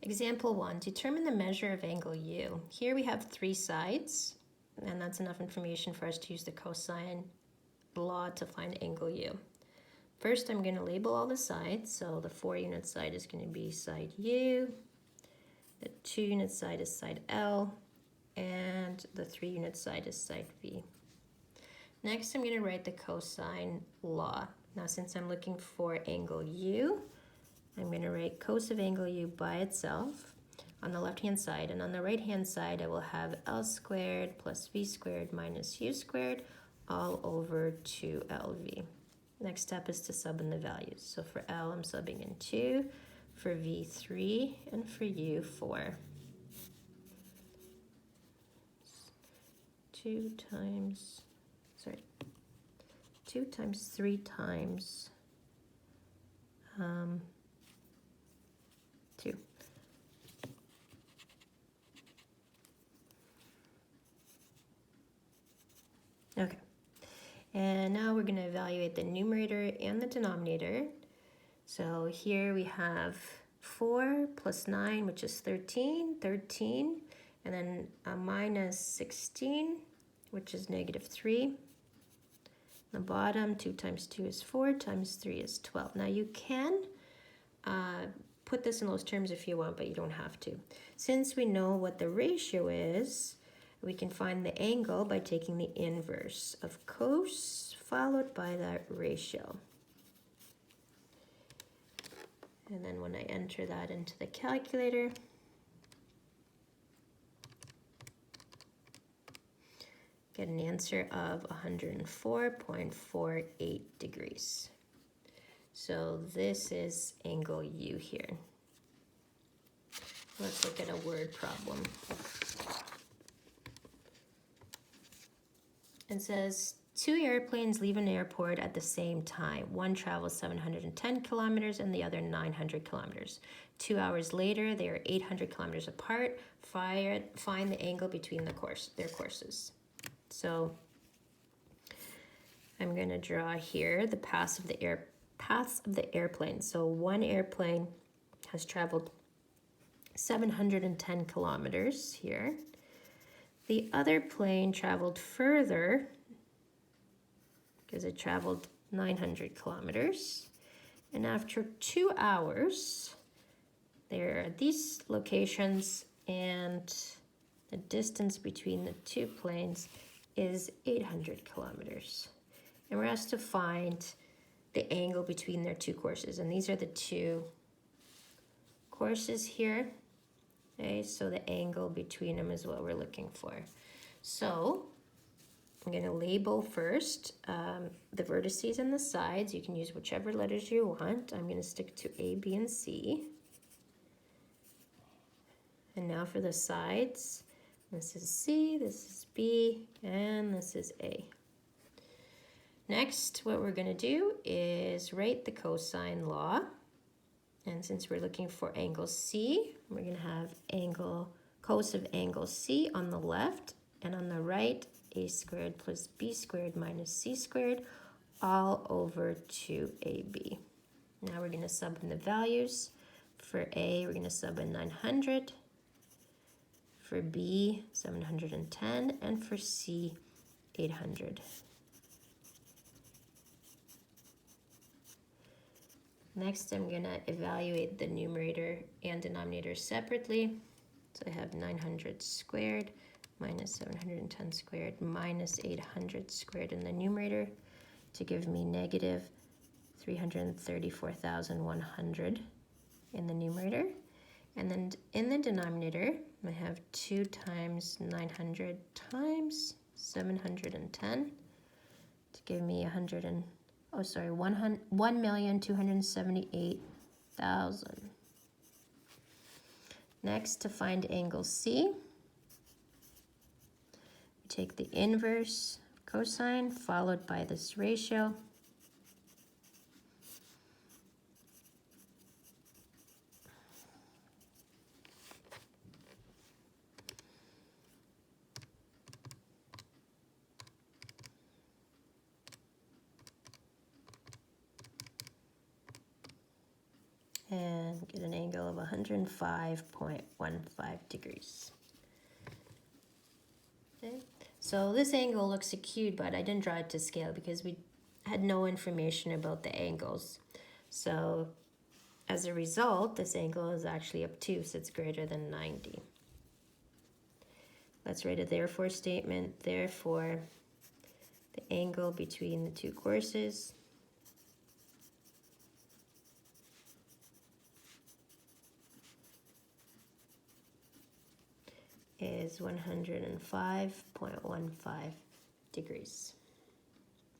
Example 1, determine the measure of angle U. Here we have 3 sides, and that's enough information for us to use the cosine law to find angle U. First, I'm going to label all the sides. So the 4-unit side is going to be side U, the 2-unit side is side L, and the 3-unit side is side V. Next, I'm going to write the cosine law. Now, since I'm looking for angle U, I'm going to write cos of angle U by itself on the left-hand side. And on the right-hand side, I will have L squared plus V squared minus U squared all over 2LV. Next step is to sub in the values. So for L, I'm subbing in 2, for V, 3, and for U, 4. 2 times 3 times 2. Okay. And now we're going to evaluate the numerator and the denominator. So here we have 4 plus 9, which is 13, and then a minus 16, which is negative 3. The bottom, 2 times 2 is 4, times 3 is 12. Now you can put this in those terms if you want, but you don't have to. Since we know what the ratio is, we can find the angle by taking the inverse of cos followed by that ratio. And then when I enter that into the calculator, get an answer of 104.48 degrees. So this is angle U here. Let's look at a word problem. It says 2 airplanes leave an airport at the same time. One travels 710 kilometers and the other 900 kilometers. 2 hours later, they are 800 kilometers apart. Find the angle between their courses. So I'm going to draw here the paths of the airplane. So one airplane has traveled 710 kilometers here. The other plane traveled further because it traveled 900 kilometers. And after 2 hours, they're at these locations, and the distance between the 2 planes is 800 kilometers. And we're asked to find the angle between their 2 courses. And these are the 2 courses here. Okay, so the angle between them is what we're looking for. So I'm going to label first the vertices and the sides. You can use whichever letters you want. I'm going to stick to A, B, and C. And now for the sides. This is C, this is B, and this is A. Next, what we're going to do is write the cosine law. And since we're looking for angle C, we're going to have cos of angle C on the left, and on the right, A squared plus B squared minus C squared, all over 2AB. Now we're going to sub in the values. For A, we're going to sub in 900. For B, 710, and for C, 800. Next, I'm going to evaluate the numerator and denominator separately. So I have 900 squared minus 710 squared minus 800 squared in the numerator to give me negative 334,100 in the numerator. And then in the denominator, I have 2 times 900 times 710 to give me 1,278,000. Next, to find angle C, we take the inverse cosine followed by this ratio. And get an angle of 105.15 degrees. Okay. So this angle looks acute, but I didn't draw it to scale because we had no information about the angles. So as a result, this angle is actually obtuse, it's greater than 90. Let's write a therefore statement. Therefore, the angle between the two courses is 105.15 degrees.